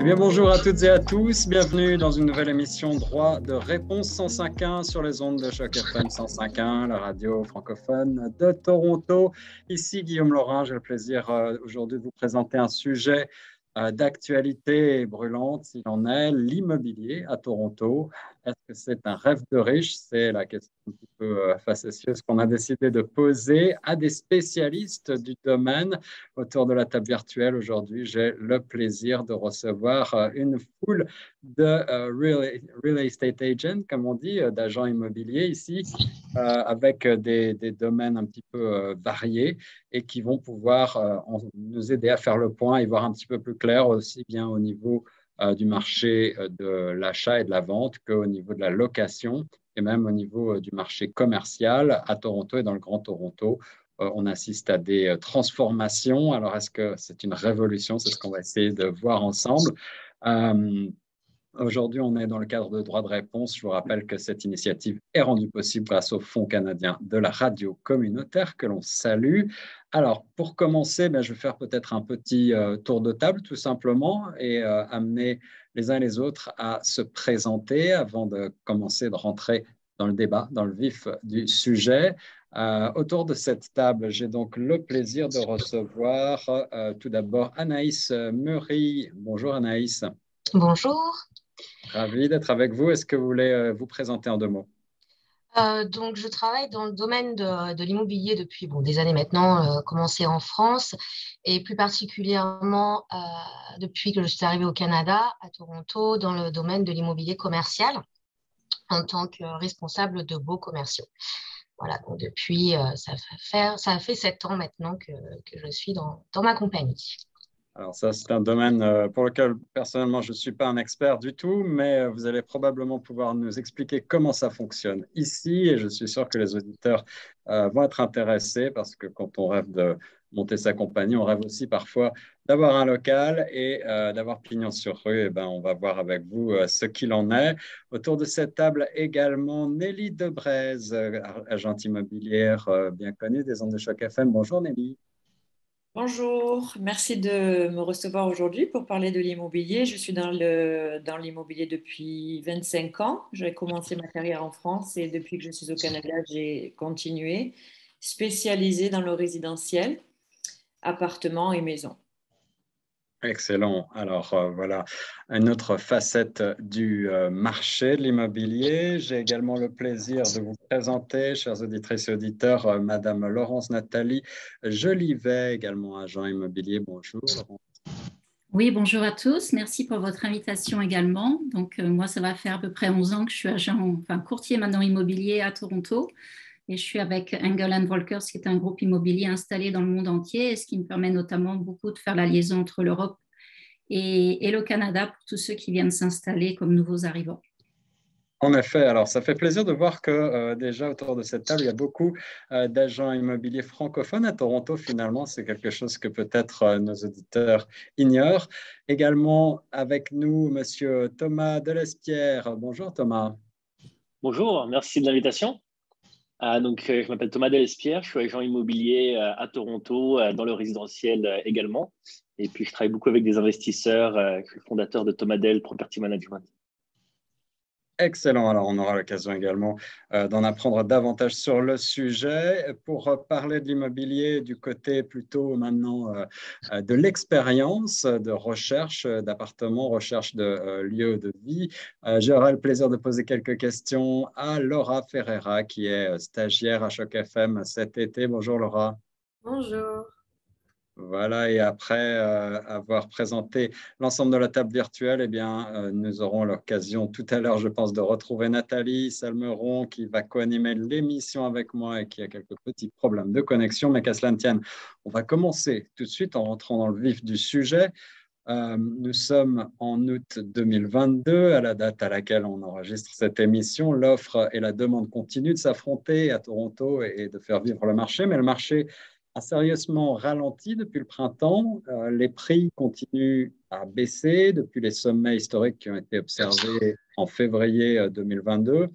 Eh bien, bonjour à toutes et à tous, bienvenue dans une nouvelle émission Droit de réponse 105.1 sur les ondes de Choc FM 105.1, la radio francophone de Toronto. Ici Guillaume Laurin, j'ai le plaisir aujourd'hui de vous présenter un sujet d'actualité brûlante, s'il en est, l'immobilier à Toronto. Est-ce que c'est un rêve de riche? C'est la question un petit peu facétieuse qu'on a décidé de poser à des spécialistes du domaine. Autour de la table virtuelle aujourd'hui, j'ai le plaisir de recevoir une foule de real estate agents, comme on dit, d'agents immobiliers ici, avec des domaines un petit peu variés et qui vont pouvoir nous aider à faire le point et voir un petit peu plus clair aussi bien au niveau du marché de l'achat et de la vente qu'au niveau de la location et même au niveau du marché commercial à Toronto et dans le Grand Toronto. On assiste à des transformations. Alors, est-ce que c'est une révolution? C'est ce qu'on va essayer de voir ensemble. Euh, Aujourd'hui, on est dans le cadre de droit de réponse. Je vous rappelle que cette initiative est rendue possible grâce au Fonds canadien de la radio communautaire que l'on salue. Alors, pour commencer, je vais faire peut-être un petit tour de table tout simplement et amener les uns et les autres à se présenter avant de commencer de rentrer dans le débat, dans le vif du sujet. Autour de cette table, j'ai donc le plaisir de recevoir tout d'abord Anaïs Meury. Bonjour Anaïs. Bonjour. Ravi d'être avec vous. Est-ce que vous voulez vous présenter en deux mots? Donc, je travaille dans le domaine de l'immobilier depuis des années maintenant, commencé en France et plus particulièrement depuis que je suis arrivée au Canada, à Toronto, dans le domaine de l'immobilier commercial en tant que responsable de baux commerciaux. Voilà, donc depuis, ça a fait 7 ans maintenant que je suis dans ma compagnie. Alors ça, c'est un domaine pour lequel personnellement, je ne suis pas un expert du tout, mais vous allez probablement pouvoir nous expliquer comment ça fonctionne ici et je suis sûr que les auditeurs vont être intéressés parce que quand on rêve de monter sa compagnie, on rêve aussi parfois d'avoir un local et d'avoir pignon sur rue. Et ben, on va voir avec vous ce qu'il en est. Autour de cette table également, Nelly Debrez, agente immobilière bien connue des ondes de Choc FM. Bonjour Nelly. Bonjour, merci de me recevoir aujourd'hui pour parler de l'immobilier. Je suis dans l'immobilier depuis 25 ans. J'ai commencé ma carrière en France et depuis que je suis au Canada, j'ai continué, spécialisée dans le résidentiel, appartements et maisons. Excellent. Alors voilà, une autre facette du marché de l'immobilier. J'ai également le plaisir de vous présenter, chers auditrices et auditeurs, Madame Laurence Nathalie Jolivet, également agent immobilier. Bonjour. Oui, bonjour à tous. Merci pour votre invitation également. Donc, moi, ça va faire à peu près 11 ans que je suis courtier maintenant immobilier à Toronto. Et je suis avec Engel & Volkers, qui est un groupe immobilier installé dans le monde entier, et ce qui me permet notamment beaucoup de faire la liaison entre l'Europe et le Canada pour tous ceux qui viennent s'installer comme nouveaux arrivants. En effet, alors ça fait plaisir de voir que déjà autour de cette table, il y a beaucoup d'agents immobiliers francophones à Toronto. Finalement, c'est quelque chose que peut-être nos auditeurs ignorent. Également avec nous, Monsieur Thomas Delespierre. Bonjour Thomas. Bonjour, merci de l'invitation. Je m'appelle Thomas Delespierre, je suis agent immobilier à Toronto, dans le résidentiel également. Et puis, je travaille beaucoup avec des investisseurs. Je suis le fondateur de Thomas Del Property Management. Excellent. Alors, on aura l'occasion également d'en apprendre davantage sur le sujet. Pour parler de l'immobilier du côté plutôt maintenant de l'expérience de recherche d'appartements, recherche de lieux de vie, j'aurai le plaisir de poser quelques questions à Laura Ferreira, qui est stagiaire à Choc FM cet été. Bonjour Laura. Bonjour. Voilà, et après avoir présenté l'ensemble de la table virtuelle, eh bien, nous aurons l'occasion tout à l'heure, je pense, de retrouver Nathalie Salmeron qui va co-animer l'émission avec moi et qui a quelques petits problèmes de connexion, mais qu'à cela ne tienne, on va commencer tout de suite en rentrant dans le vif du sujet. Nous sommes en août 2022, à la date à laquelle on enregistre cette émission. L'offre et la demande continuent de s'affronter à Toronto et de faire vivre le marché, mais le marché a sérieusement ralenti depuis le printemps. Les prix continuent à baisser depuis les sommets historiques qui ont été observés en février 2022.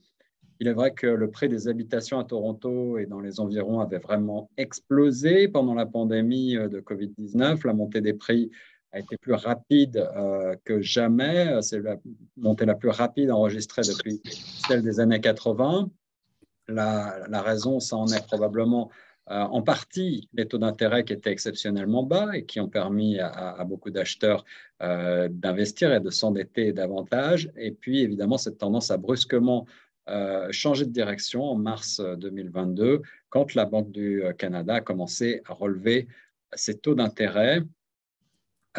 Il est vrai que le prix des habitations à Toronto et dans les environs avait vraiment explosé pendant la pandémie de Covid-19. La montée des prix a été plus rapide que jamais. C'est la montée la plus rapide enregistrée depuis celle des années 80. La raison, ça en est probablement en partie les taux d'intérêt qui étaient exceptionnellement bas et qui ont permis à beaucoup d'acheteurs d'investir et de s'endetter davantage. Et puis, évidemment, cette tendance a brusquement changé de direction en mars 2022, quand la Banque du Canada a commencé à relever ses taux d'intérêt.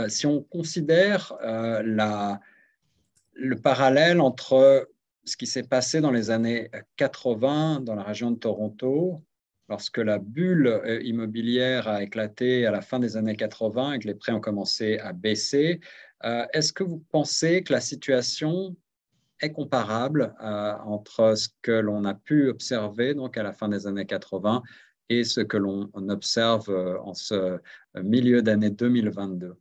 Si on considère le parallèle entre ce qui s'est passé dans les années 80 dans la région de Toronto, lorsque la bulle immobilière a éclaté à la fin des années 80 et que les prix ont commencé à baisser, est-ce que vous pensez que la situation est comparable entre ce que l'on a pu observer donc à la fin des années 80 et ce que l'on observe en ce milieu d'année 2022?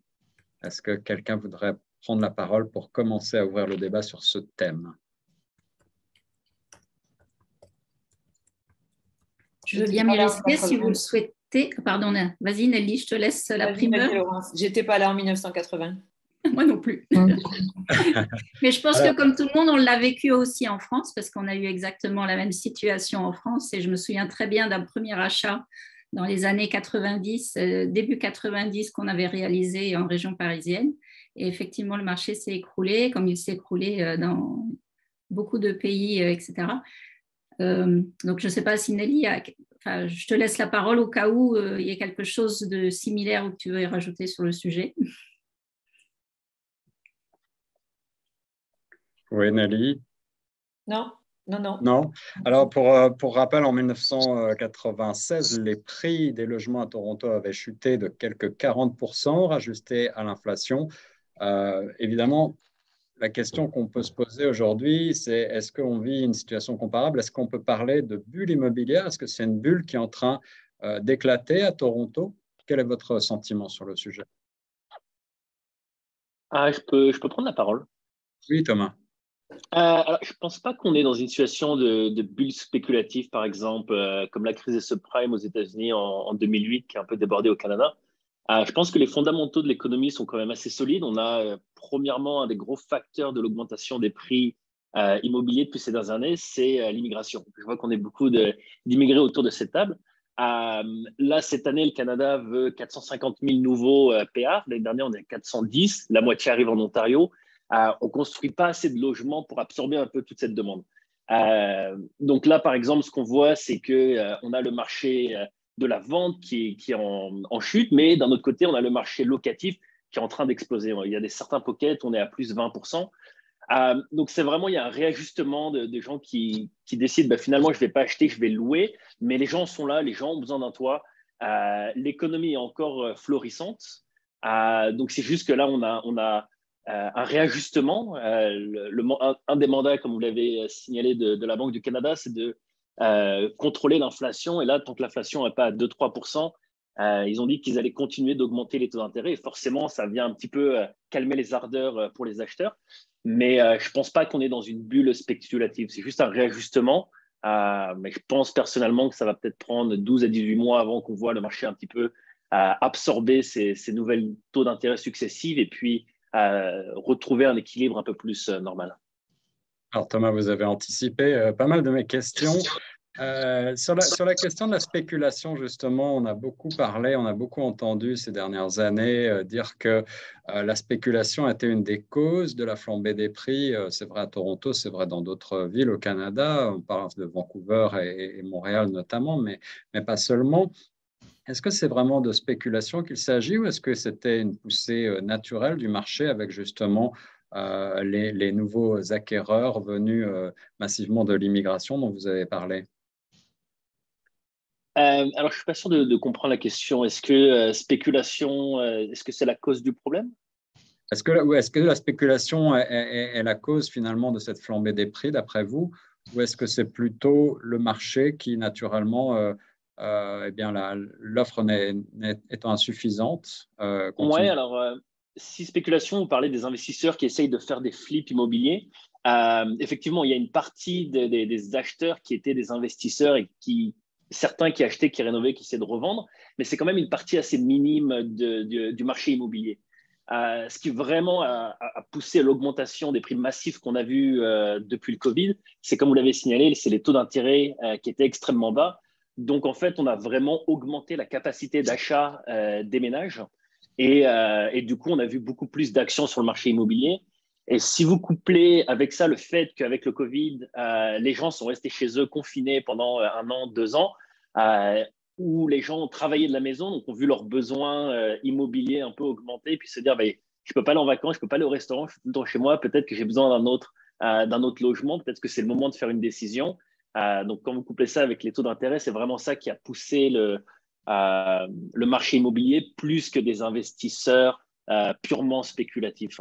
Est-ce que quelqu'un voudrait prendre la parole pour commencer à ouvrir le débat sur ce thème? Je veux bien m'y risquer si vous le souhaitez. Pardon, vas-y Nelly, je te laisse la primeur. J'étais pas là en 1980. Moi non plus. Mais je pense que comme tout le monde, on l'a vécu aussi en France parce qu'on a eu exactement la même situation en France. Et je me souviens très bien d'un premier achat dans les années 90, début 90, qu'on avait réalisé en région parisienne. Et effectivement, le marché s'est écroulé, comme il s'est écroulé dans beaucoup de pays, etc. Donc, je ne sais pas si Nelly, je te laisse la parole au cas où il y a quelque chose de similaire ou que tu veux rajouter sur le sujet. Oui, Nelly? Non. Non. Alors, pour rappel, en 1996, les prix des logements à Toronto avaient chuté de quelques 40%, rajustés à l'inflation. Évidemment, la question qu'on peut se poser aujourd'hui, c'est est-ce qu'on vit une situation comparable? Est-ce qu'on peut parler de bulle immobilière? Est-ce que c'est une bulle qui est en train d'éclater à Toronto? Quel est votre sentiment sur le sujet? Je peux prendre la parole. Oui, Thomas. Alors, je ne pense pas qu'on est dans une situation de bulle spéculative, par exemple, comme la crise des subprimes aux États-Unis en 2008, qui a un peu débordé au Canada. Je pense que les fondamentaux de l'économie sont quand même assez solides. On a, premièrement, un des gros facteurs de l'augmentation des prix immobiliers depuis ces dernières années, c'est l'immigration. Je vois qu'on est beaucoup d'immigrés autour de cette table. Là, cette année, le Canada veut 450 000 nouveaux PR. L'année dernière, on est à 410. La moitié arrive en Ontario. On ne construit pas assez de logements pour absorber un peu toute cette demande. Donc là, par exemple, ce qu'on voit, c'est qu'on a le marché de la vente qui est en chute, mais d'un autre côté, on a le marché locatif qui est en train d'exploser. Il y a certains pockets, on est à plus 20%. Donc, c'est vraiment, il y a un réajustement de gens qui décident, finalement, je ne vais pas acheter, je vais louer, mais les gens sont là, les gens ont besoin d'un toit. L'économie est encore florissante. Donc, c'est juste que là, on a un réajustement. Un des mandats, comme vous l'avez signalé, de la Banque du Canada, c'est de contrôler l'inflation. Et là, tant que l'inflation n'est pas à 2-3%, ils ont dit qu'ils allaient continuer d'augmenter les taux d'intérêt. Et forcément, ça vient un petit peu calmer les ardeurs pour les acheteurs. Mais je ne pense pas qu'on est dans une bulle spéculative. C'est juste un réajustement. Mais je pense personnellement que ça va peut-être prendre 12 à 18 mois avant qu'on voit le marché un petit peu absorber ces nouvelles taux d'intérêt successifs et puis retrouver un équilibre un peu plus normal. Alors Thomas, vous avez anticipé pas mal de mes questions. Sur la question de la spéculation, justement, on a beaucoup parlé, on a beaucoup entendu ces dernières années dire que la spéculation était une des causes de la flambée des prix. C'est vrai à Toronto, c'est vrai dans d'autres villes au Canada. On parle de Vancouver et Montréal notamment, mais pas seulement. Est-ce que c'est vraiment de spéculation qu'il s'agit ou est-ce que c'était une poussée naturelle du marché avec justement les nouveaux acquéreurs venus massivement de l'immigration dont vous avez parlé? Alors, je ne suis pas sûr de comprendre la question. Est-ce que spéculation, est-ce que c'est la cause du problème? Est-ce que la spéculation est la cause finalement de cette flambée des prix, d'après vous, ou est-ce que c'est plutôt le marché qui, naturellement, l'offre étant insuffisante, Oui, continue? alors, si spéculation, vous parlez des investisseurs qui essayent de faire des flips immobiliers. Effectivement, il y a une partie des acheteurs qui étaient des investisseurs et certains qui achetaient, qui rénovaient, qui essaient de revendre, mais c'est quand même une partie assez minime du marché immobilier. Ce qui vraiment a poussé l'augmentation des prix massifs qu'on a vus depuis le Covid, c'est comme vous l'avez signalé, c'est les taux d'intérêt qui étaient extrêmement bas. Donc, en fait, on a vraiment augmenté la capacité d'achat des ménages. Et du coup, on a vu beaucoup plus d'actions sur le marché immobilier. Et si vous couplez avec ça le fait qu'avec le Covid, les gens sont restés chez eux confinés pendant 1 an, 2 ans, où les gens ont travaillé de la maison, donc ont vu leurs besoins immobiliers un peu augmenter, puis se dire, bah, je ne peux pas aller en vacances, je ne peux pas aller au restaurant, je suis tout le temps chez moi, peut-être que j'ai besoin d'un autre logement, peut-être que c'est le moment de faire une décision. Donc, quand vous couplez ça avec les taux d'intérêt, c'est vraiment ça qui a poussé le marché immobilier plus que des investisseurs purement spéculatifs.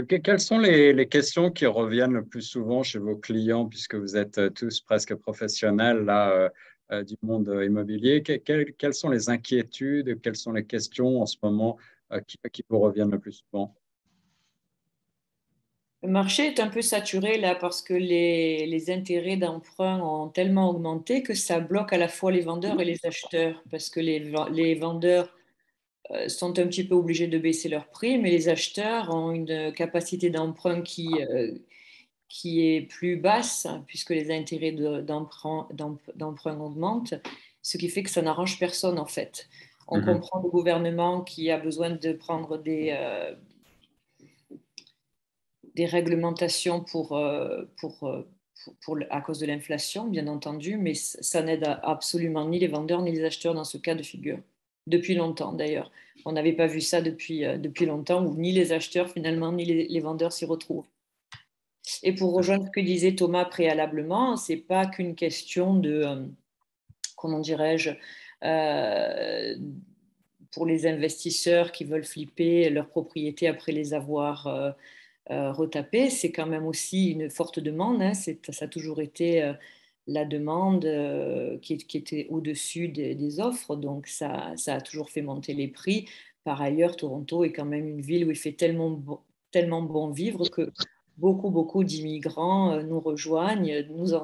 Quelles sont les questions qui reviennent le plus souvent chez vos clients, puisque vous êtes tous presque professionnels là, du monde immobilier? Quelles sont les inquiétudes, quelles sont les questions en ce moment qui vous reviennent le plus souvent? Le marché est un peu saturé là parce que les intérêts d'emprunt ont tellement augmenté que ça bloque à la fois les vendeurs et les acheteurs parce que les vendeurs sont un petit peu obligés de baisser leurs prix, mais les acheteurs ont une capacité d'emprunt qui est plus basse puisque les intérêts d'emprunt augmentent, ce qui fait que ça n'arrange personne en fait. On comprend le gouvernement qui a besoin de prendre des réglementations à cause de l'inflation, bien entendu, mais ça n'aide absolument ni les vendeurs ni les acheteurs dans ce cas de figure. Depuis longtemps, d'ailleurs. On n'avait pas vu ça depuis longtemps, où ni les acheteurs, finalement, ni les vendeurs s'y retrouvent. Et pour rejoindre ce que disait Thomas préalablement, ce n'est pas qu'une question de, comment dirais-je, pour les investisseurs qui veulent flipper leurs propriétés après les avoir retapées, c'est quand même aussi une forte demande. Hein. Ça a toujours été la demande qui était au-dessus des offres, donc ça a toujours fait monter les prix. Par ailleurs, Toronto est quand même une ville où il fait tellement bon vivre que beaucoup d'immigrants nous rejoignent, nous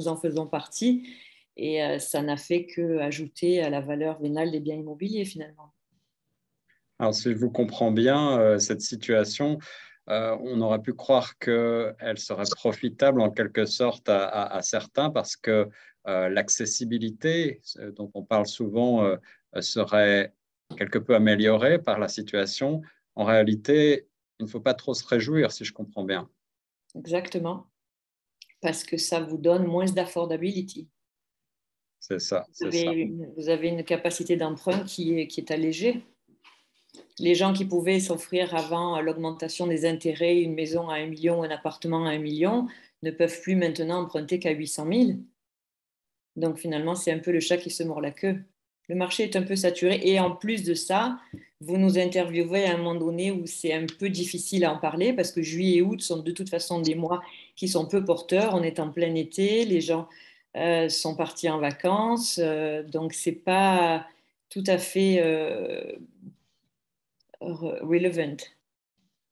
en faisons partie, et ça n'a fait qu'ajouter à la valeur vénale des biens immobiliers finalement. Alors, si je vous comprends bien, cette situation, on aurait pu croire qu'elle serait profitable en quelque sorte à certains parce que l'accessibilité dont on parle souvent serait quelque peu améliorée par la situation. En réalité, il ne faut pas trop se réjouir, si je comprends bien. Exactement, parce que ça vous donne moins d'affordability. C'est ça, Vous avez une capacité d'emprunt qui est allégée. Les gens qui pouvaient s'offrir avant l'augmentation des intérêts une maison à 1 million, un appartement à 1 million, ne peuvent plus maintenant emprunter qu'à 800 000. Donc finalement, c'est un peu le chat qui se mord la queue. Le marché est un peu saturé et en plus de ça, vous nous interviewez à un moment donné où c'est un peu difficile à en parler parce que juillet et août sont de toute façon des mois qui sont peu porteurs. On est en plein été, les gens sont partis en vacances, donc c'est pas tout à fait relevant.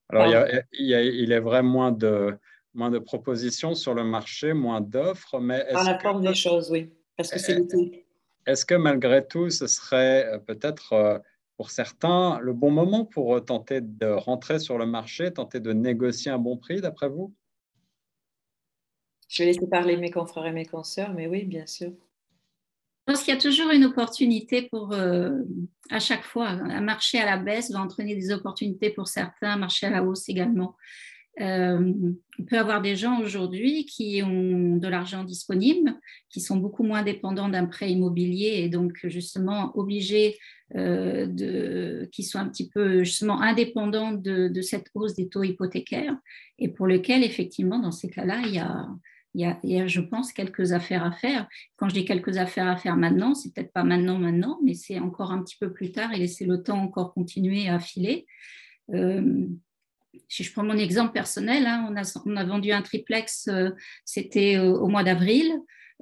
Alors, il est vrai moins de propositions sur le marché, moins d'offres, mais Par la force des choses, oui, parce que c'est l'été. Est-ce que malgré tout, ce serait peut-être pour certains le bon moment pour tenter de rentrer sur le marché, tenter de négocier un bon prix, d'après vous? Je vais laisser parler mes confrères et mes consoeurs, mais oui, bien sûr. Je pense qu'il y a toujours une opportunité à chaque fois. Un marché à la baisse va entraîner des opportunités pour certains, un marché à la hausse également. On peut avoir des gens aujourd'hui qui ont de l'argent disponible, qui sont beaucoup moins dépendants d'un prêt immobilier et donc justement obligés qui sont un petit peu justement indépendants de cette hausse des taux hypothécaires et pour lesquels effectivement dans ces cas-là il y a, je pense, quelques affaires à faire. Quand je dis quelques affaires à faire maintenant, c'est peut-être pas maintenant, mais c'est encore un petit peu plus tard et laisser le temps encore continuer à filer. Si je prends mon exemple personnel, hein, on a vendu un triplex, c'était au mois d'avril.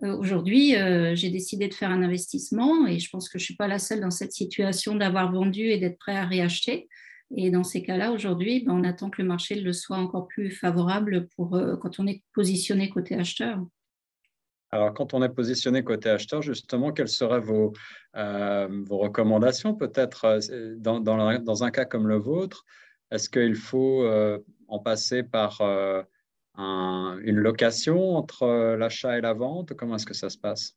Aujourd'hui, j'ai décidé de faire un investissement et je pense que je ne suis pas la seule dans cette situation d'avoir vendu et d'être prêt à réacheter. Et dans ces cas-là, aujourd'hui, on attend que le marché le soit encore plus favorable quand on est positionné côté acheteur. Alors, quand on est positionné côté acheteur, justement, quelles seraient vos recommandations peut-être dans un cas comme le vôtre? Est-ce qu'il faut en passer par une location entre l'achat et la vente? Comment est-ce que ça se passe?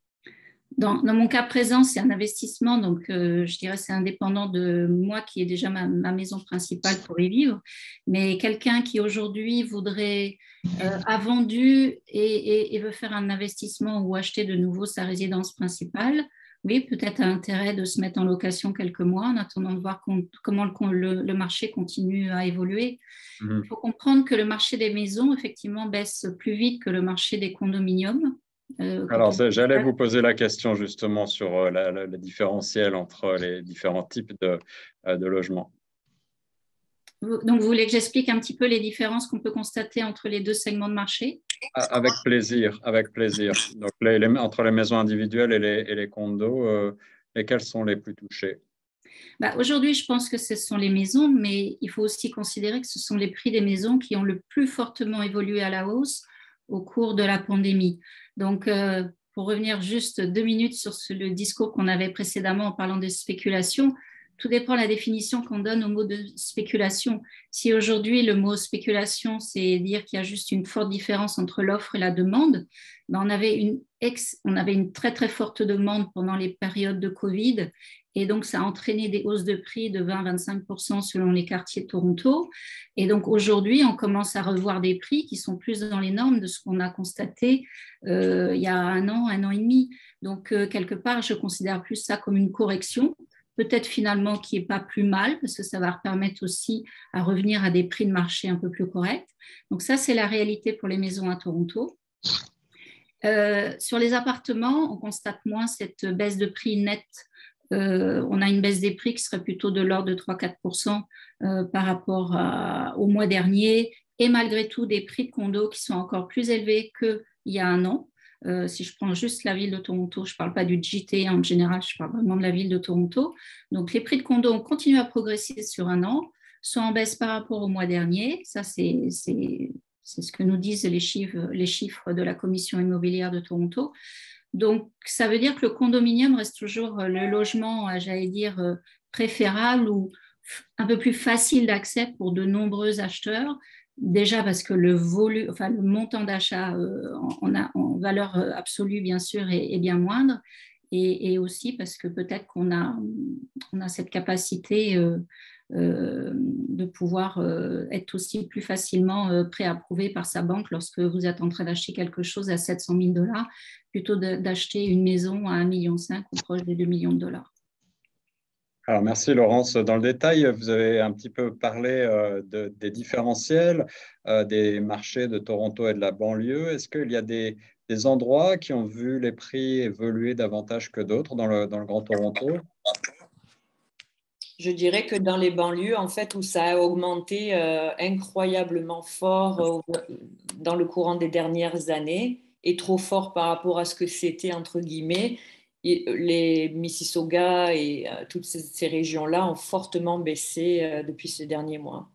Dans mon cas présent, c'est un investissement, donc je dirais c'est indépendant de moi qui est déjà ma maison principale pour y vivre. Mais quelqu'un qui aujourd'hui a vendu et veut faire un investissement ou acheter de nouveau sa résidence principale, oui, peut-être a intérêt de se mettre en location quelques mois en attendant de voir comment le marché continue à évoluer. Il faut comprendre que le marché des maisons, effectivement, baisse plus vite que le marché des condominiums. Alors, j'allais vous poser la question justement sur le différentiel entre les différents types de logements. Donc, vous voulez que j'explique un petit peu les différences qu'on peut constater entre les deux segments de marché? Avec plaisir, avec plaisir. Donc, entre les maisons individuelles et les condos, lesquels sont les plus touchés? Aujourd'hui, je pense que ce sont les maisons, mais il faut aussi considérer que ce sont les prix des maisons qui ont le plus fortement évolué à la hausse au cours de la pandémie. Donc, pour revenir juste 2 minutes sur le discours qu'on avait précédemment en parlant de spéculation, tout dépend de la définition qu'on donne au mot de spéculation. Si aujourd'hui, le mot spéculation, c'est dire qu'il y a juste une forte différence entre l'offre et la demande, on avait une très, très forte demande pendant les périodes de Covid. Et donc, ça a entraîné des hausses de prix de 20-25% selon les quartiers de Toronto. Et donc, aujourd'hui, on commence à revoir des prix qui sont plus dans les normes de ce qu'on a constaté il y a un an et demi. Donc, quelque part, je considère plus ça comme une correction, peut-être finalement qui n'est pas plus mal, parce que ça va permettre aussi à revenir à des prix de marché un peu plus corrects. Donc, ça, c'est la réalité pour les maisons à Toronto. Sur les appartements, on constate moins cette baisse de prix nette. On a une baisse des prix qui serait plutôt de l'ordre de 3-4% par rapport au mois dernier, et malgré tout des prix de condos qui sont encore plus élevés qu'il y a un an. Si je prends juste la ville de Toronto, je ne parle pas du GTA en général, je parle vraiment de la ville de Toronto. Donc les prix de condos ont continué à progresser sur un an, sont en baisse par rapport au mois dernier. Ça, c'est ce que nous disent les chiffres de la Commission immobilière de Toronto. Donc, ça veut dire que le condominium reste toujours le logement, j'allais dire, préférable ou un peu plus facile d'accès pour de nombreux acheteurs. Déjà parce que le montant d'achat en valeur absolue, bien sûr, est bien moindre. Et aussi parce que peut-être qu'on a cette capacité de pouvoir être aussi plus facilement préapprouvé par sa banque lorsque vous êtes en train d'acheter quelque chose à 700 000 $, plutôt d'acheter une maison à 1,5 million ou proche des 2 millions de $. Alors, merci Laurence. Dans le détail, vous avez un petit peu parlé des différentiels des marchés de Toronto et de la banlieue. Est-ce qu'il y a des endroits qui ont vu les prix évoluer davantage que d'autres dans le Grand Toronto? Je dirais que dans les banlieues, en fait, où ça a augmenté incroyablement fort dans le courant des dernières années, et trop fort par rapport à ce que c'était, entre guillemets, les Mississauga et toutes ces régions-là ont fortement baissé depuis ces derniers mois.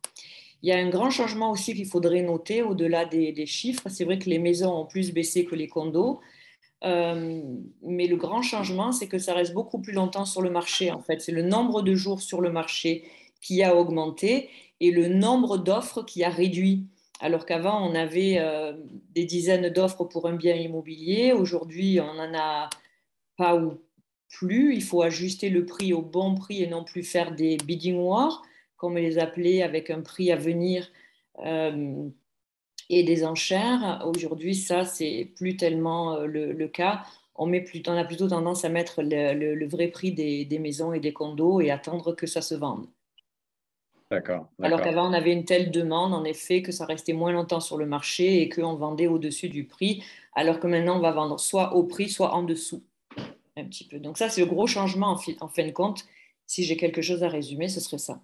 Il y a un grand changement aussi qu'il faudrait noter au-delà des chiffres. C'est vrai que les maisons ont plus baissé que les condos. Mais le grand changement, c'est que ça reste beaucoup plus longtemps sur le marché. En fait, c'est le nombre de jours sur le marché qui a augmenté et le nombre d'offres qui a réduit. Alors qu'avant, on avait des dizaines d'offres pour un bien immobilier. Aujourd'hui, on n'en a pas ou plus. Il faut ajuster le prix au bon prix et non plus faire des bidding wars, comme les appelait, avec un prix à venir et des enchères. Aujourd'hui, ça, c'est plus tellement le cas. On a plutôt tendance à mettre le vrai prix des maisons et des condos et attendre que ça se vende. D'accord. Alors qu'avant, on avait une telle demande, en effet, que ça restait moins longtemps sur le marché et qu'on vendait au-dessus du prix, alors que maintenant, on va vendre soit au prix, soit en dessous, un petit peu. Donc ça, c'est le gros changement en fin de compte. Si j'ai quelque chose à résumer, ce serait ça.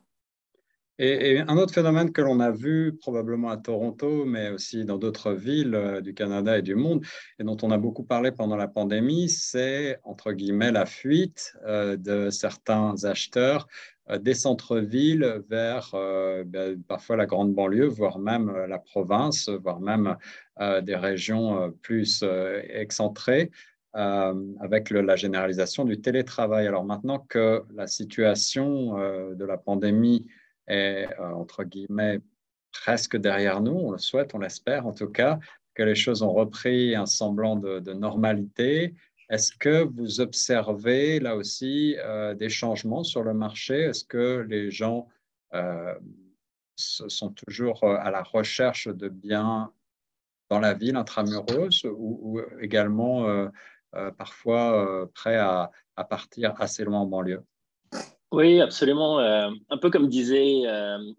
Et un autre phénomène que l'on a vu probablement à Toronto, mais aussi dans d'autres villes du Canada et du monde, et dont on a beaucoup parlé pendant la pandémie, c'est, entre guillemets, la fuite de certains acheteurs des centres-villes vers parfois la grande banlieue, voire même la province, voire même des régions plus excentrées, avec la généralisation du télétravail. Alors maintenant que la situation de la pandémie est, entre guillemets, presque derrière nous, on le souhaite, on l'espère en tout cas, que les choses ont repris un semblant de normalité. Est-ce que vous observez là aussi des changements sur le marché? Est-ce que les gens euh, sont toujours à la recherche de biens dans la ville intramuros ou également parfois prêts à partir assez loin en banlieue? Oui, absolument. Un peu comme disait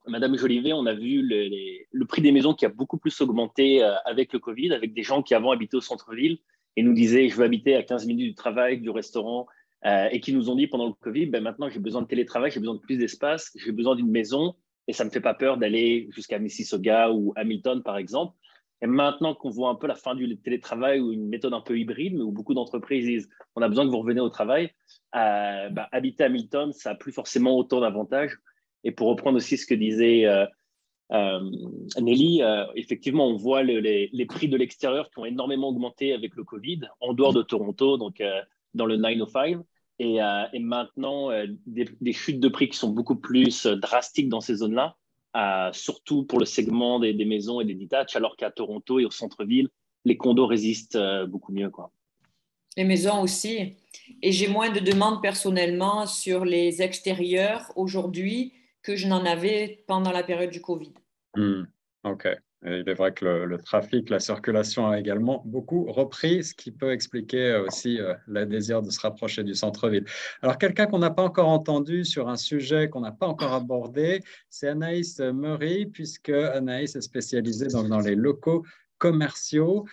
Madame Jolivet, on a vu le prix des maisons qui a beaucoup plus augmenté avec le Covid, avec des gens qui avant habitaient au centre-ville et nous disaient je veux habiter à 15 minutes du travail, du restaurant, et qui nous ont dit pendant le Covid, ben maintenant j'ai besoin de télétravail, j'ai besoin de plus d'espace, j'ai besoin d'une maison et ça ne me fait pas peur d'aller jusqu'à Mississauga ou Hamilton par exemple. Et maintenant qu'on voit un peu la fin du télétravail ou une méthode un peu hybride, mais où beaucoup d'entreprises disent on a besoin que vous reveniez au travail, habiter à Hamilton, ça n'a plus forcément autant d'avantages. Et pour reprendre aussi ce que disait Nelly, effectivement, on voit les prix de l'extérieur qui ont énormément augmenté avec le Covid, en dehors de Toronto, donc dans le 905. Et maintenant, des chutes de prix qui sont beaucoup plus drastiques dans ces zones-là, surtout pour le segment des maisons et des detach, alors qu'à Toronto et au centre-ville, les condos résistent beaucoup mieux, quoi. Les maisons aussi. Et j'ai moins de demandes personnellement sur les extérieurs aujourd'hui que je n'en avais pendant la période du Covid. OK. Et il est vrai que le trafic, la circulation a également beaucoup repris, ce qui peut expliquer aussi le désir de se rapprocher du centre-ville. Alors, quelqu'un qu'on n'a pas encore entendu sur un sujet qu'on n'a pas encore abordé, c'est Anaïs Meury, puisque Anaïs est spécialisée donc, dans les locaux commerciaux.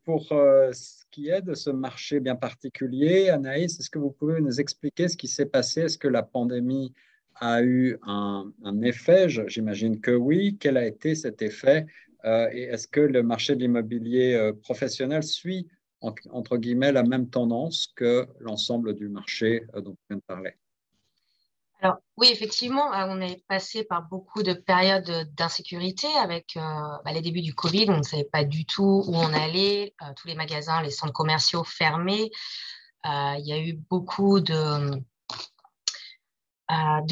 Pour ce qui est de ce marché bien particulier, Anaïs, est-ce que vous pouvez nous expliquer ce qui s'est passé? Est-ce que la pandémie a eu un effet? J'imagine que oui. Quel a été cet effet? Et est-ce que le marché de l'immobilier professionnel suit, entre guillemets, la même tendance que l'ensemble du marché dont on vient de parler? Alors, oui, effectivement, on est passé par beaucoup de périodes d'insécurité avec les débuts du Covid. On ne savait pas du tout où on allait. Tous les magasins, les centres commerciaux fermés. Il y a eu beaucoup de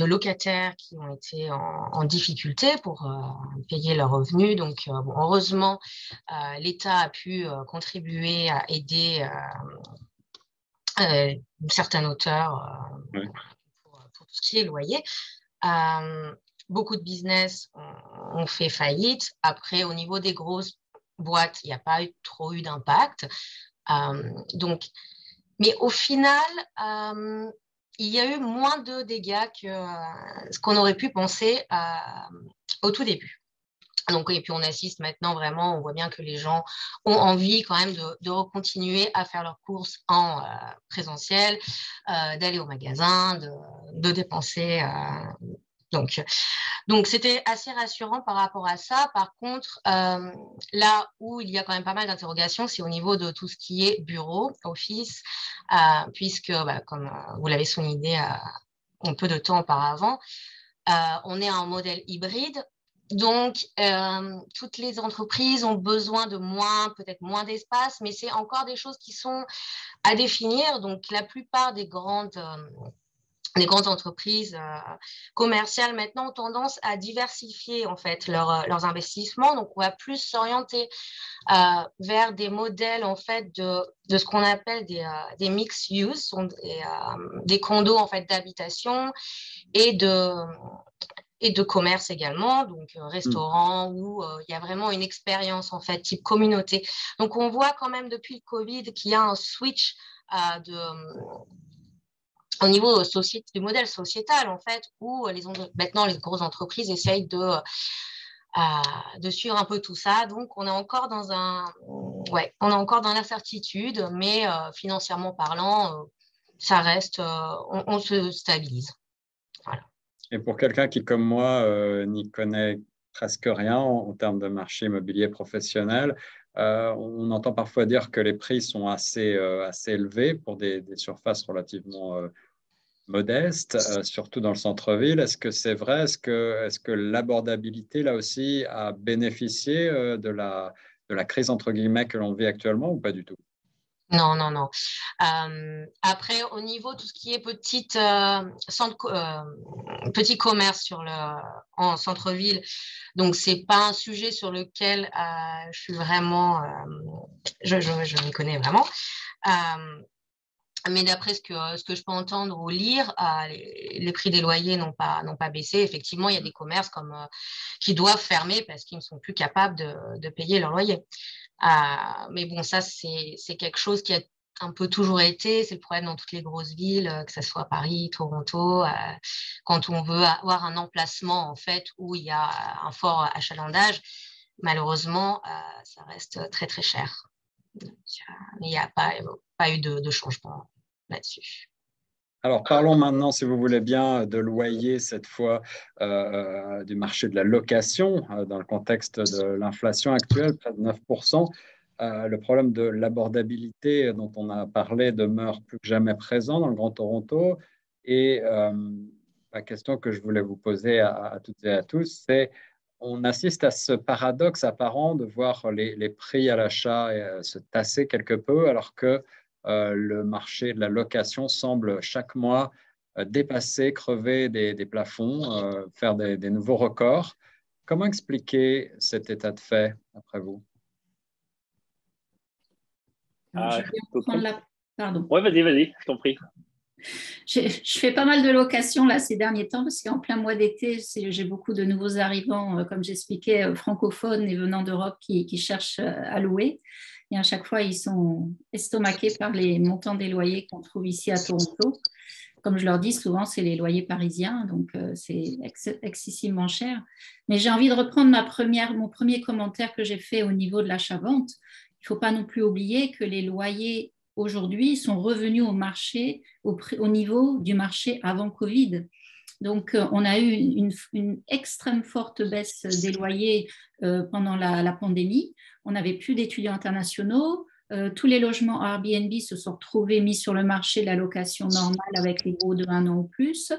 locataires qui ont été en difficulté pour payer leurs revenus. Donc, heureusement, l'État a pu contribuer à aider une certaine hauteur Oui. pour tout ce qui est loyer. Beaucoup de business ont fait faillite. Après, au niveau des grosses boîtes, il n'y a pas trop eu d'impact. Donc, mais au final, il y a eu moins de dégâts que ce qu'on aurait pu penser au tout début. Donc, et puis on assiste maintenant vraiment, on voit bien que les gens ont envie quand même de recontinuer à faire leurs courses en présentiel, d'aller au magasin, de dépenser. Donc, c'était assez rassurant par rapport à ça. Par contre, là où il y a quand même pas mal d'interrogations, c'est au niveau de tout ce qui est bureau, office, puisque, comme vous l'avez souligné un peu de temps auparavant, on est en modèle hybride. Donc, toutes les entreprises ont besoin de peut-être moins d'espace, mais c'est encore des choses qui sont à définir. Donc, la plupart des grandes entreprises commerciales maintenant ont tendance à diversifier en fait leurs investissements. Donc, on va plus s'orienter vers des modèles en fait de ce qu'on appelle des mixed use, des condos en fait d'habitation et de commerce également, donc restaurant où il y a vraiment une expérience en fait type communauté. Donc, on voit quand même depuis le Covid qu'il y a un switch au niveau du modèle sociétal, en fait, où maintenant les grosses entreprises essayent de suivre un peu tout ça. Donc, on est encore dans l'incertitude, mais financièrement parlant, ça reste, on se stabilise. Voilà. Et pour quelqu'un qui, comme moi, n'y connaît presque rien en termes de marché immobilier professionnel, on entend parfois dire que les prix sont assez élevés pour des surfaces relativement modeste, surtout dans le centre-ville. Est-ce que c'est vrai? Est-ce que l'abordabilité, là aussi, a bénéficié de la crise, entre guillemets, que l'on vit actuellement ou pas du tout? Non, non, non. Après, au niveau tout ce qui est petit commerce en centre-ville, donc c'est pas un sujet sur lequel je suis vraiment, je m'y connais vraiment. Euh, mais d'après ce que je peux entendre ou lire, les prix des loyers n'ont pas baissé. Effectivement, il y a des commerces qui doivent fermer parce qu'ils ne sont plus capables de payer leur loyer. Mais bon, ça, c'est quelque chose qui a un peu toujours été. C'est le problème dans toutes les grosses villes, que ce soit Paris, Toronto. Quand on veut avoir un emplacement, en fait, où il y a un fort achalandage, malheureusement, ça reste très, très cher. Donc, il n'y a pas eu de changement là-dessus. Alors, parlons maintenant, si vous voulez bien, de loyer, cette fois, du marché de la location, dans le contexte de l'inflation actuelle, près de 9%. Le problème de l'abordabilité dont on a parlé demeure plus que jamais présent dans le Grand Toronto. Et la question que je voulais vous poser à toutes et à tous, c'est on assiste à ce paradoxe apparent de voir les prix à l'achat se tasser quelque peu, alors que le marché de la location semble chaque mois dépasser, crever des plafonds, faire des nouveaux records. Comment expliquer cet état de fait, après vous? Je vais reprendre Pardon. Oui, vas-y, je t'en prie. Je fais pas mal de locations là ces derniers temps parce qu'en plein mois d'été, j'ai beaucoup de nouveaux arrivants, comme j'expliquais, francophones et venant d'Europe qui cherchent à louer. Et à chaque fois, ils sont estomaqués par les montants des loyers qu'on trouve ici à Toronto. Comme je leur dis souvent, c'est les loyers parisiens, donc c'est excessivement cher. Mais j'ai envie de reprendre mon premier commentaire que j'ai fait au niveau de l'achat-vente. Il ne faut pas non plus oublier que les loyers aujourd'hui sont revenus au marché, au niveau du marché avant Covid. Donc, on a eu une extrême forte baisse des loyers pendant la pandémie. On n'avait plus d'étudiants internationaux. Tous les logements Airbnb se sont retrouvés mis sur le marché de la location normale avec les gros de 1 an ou plus.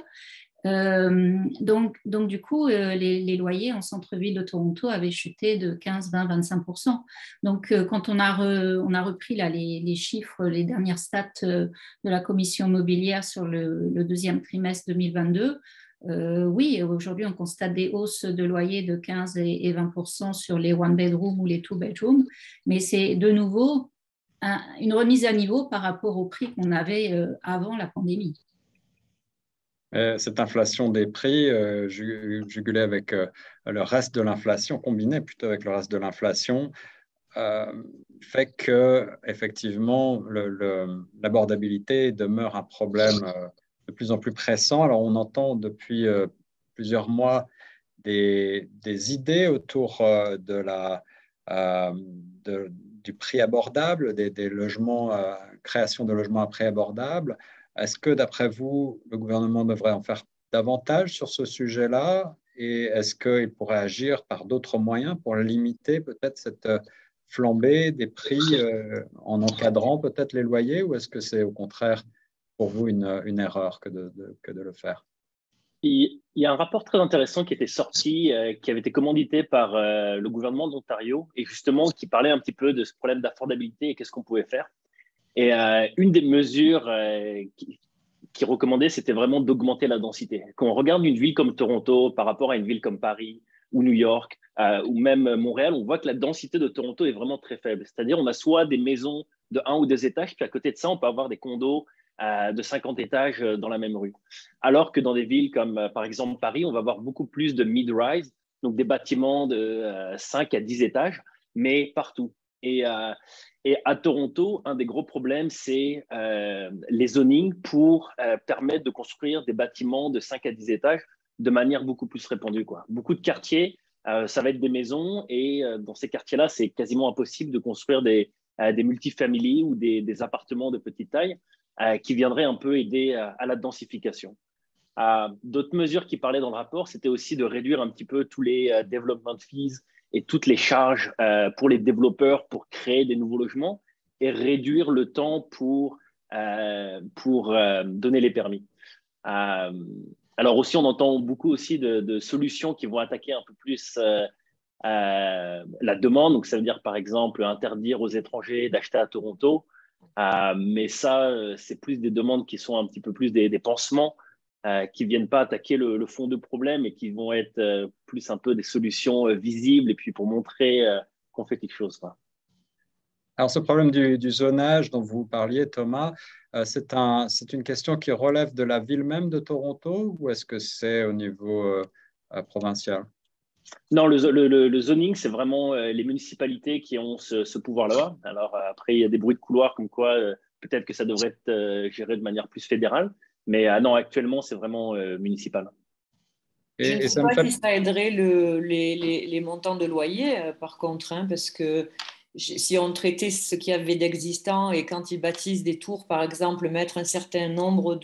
Donc, du coup, les loyers en centre-ville de Toronto avaient chuté de 15, 20, 25%. Donc, quand on a repris là, les chiffres, les dernières stats de la commission immobilière sur le deuxième trimestre 2022, oui, aujourd'hui, on constate des hausses de loyers de 15 et 20% sur les one-bedroom ou les two-bedroom, mais c'est de nouveau une remise à niveau par rapport au prix qu'on avait avant la pandémie. Cette inflation des prix, jugulée avec le reste de l'inflation, combinée plutôt avec le reste de l'inflation, fait que effectivement l'abordabilité demeure un problème de plus en plus pressant. Alors on entend depuis plusieurs mois des idées autour du prix abordable, des logements, création de logements à prix abordable. Est-ce que, d'après vous, le gouvernement devrait en faire davantage sur ce sujet-là? Et est-ce qu'il pourrait agir par d'autres moyens pour limiter peut-être cette flambée des prix en encadrant peut-être les loyers? Ou est-ce que c'est au contraire pour vous une erreur que de le faire? Il y a un rapport très intéressant qui était sorti, qui avait été commandité par le gouvernement d'Ontario et justement qui parlait un petit peu de ce problème d'affordabilité et qu'est-ce qu'on pouvait faire. Et une des mesures qui recommandait, c'était vraiment d'augmenter la densité. Quand on regarde une ville comme Toronto par rapport à une ville comme Paris ou New York ou même Montréal, on voit que la densité de Toronto est vraiment très faible. C'est-à-dire on a soit des maisons de 1 ou 2 étages, puis à côté de ça, on peut avoir des condos de 50 étages dans la même rue. Alors que dans des villes comme par exemple Paris, on va avoir beaucoup plus de mid-rise, donc des bâtiments de 5 à 10 étages, mais partout. Et à Toronto, un des gros problèmes, c'est les zonings pour permettre de construire des bâtiments de 5 à 10 étages de manière beaucoup plus répandue, quoi. Beaucoup de quartiers, ça va être des maisons et dans ces quartiers-là, c'est quasiment impossible de construire des multifamilies ou des appartements de petite taille qui viendraient un peu aider à la densification. D'autres mesures qui parlaient dans le rapport, c'était aussi de réduire un petit peu tous les development fees et toutes les charges pour les développeurs pour créer des nouveaux logements et réduire le temps pour donner les permis. Alors aussi, on entend beaucoup aussi de solutions qui vont attaquer un peu plus la demande. Donc, ça veut dire, par exemple, interdire aux étrangers d'acheter à Toronto. Mais ça, c'est plus des demandes qui sont un petit peu plus des pansements qui ne viennent pas attaquer le fond du problème et qui vont être plus un peu des solutions visibles et puis pour montrer qu'on fait quelque chose, quoi. Alors, ce problème du zonage dont vous parliez, Thomas, c'est une question qui relève de la ville même de Toronto ou est-ce que c'est au niveau provincial? Non, le zoning, c'est vraiment les municipalités qui ont ce pouvoir-là. Alors après, il y a des bruits de couloir comme quoi peut-être que ça devrait être géré de manière plus fédérale. Mais non, actuellement, c'est vraiment municipal. Je ne Et sais ça me pas fait... si ça aiderait les montants de loyer, par contre, hein, parce que si on traitait ce qu'il y avait d'existant et quand ils bâtissent des tours, par exemple, mettre un certain nombre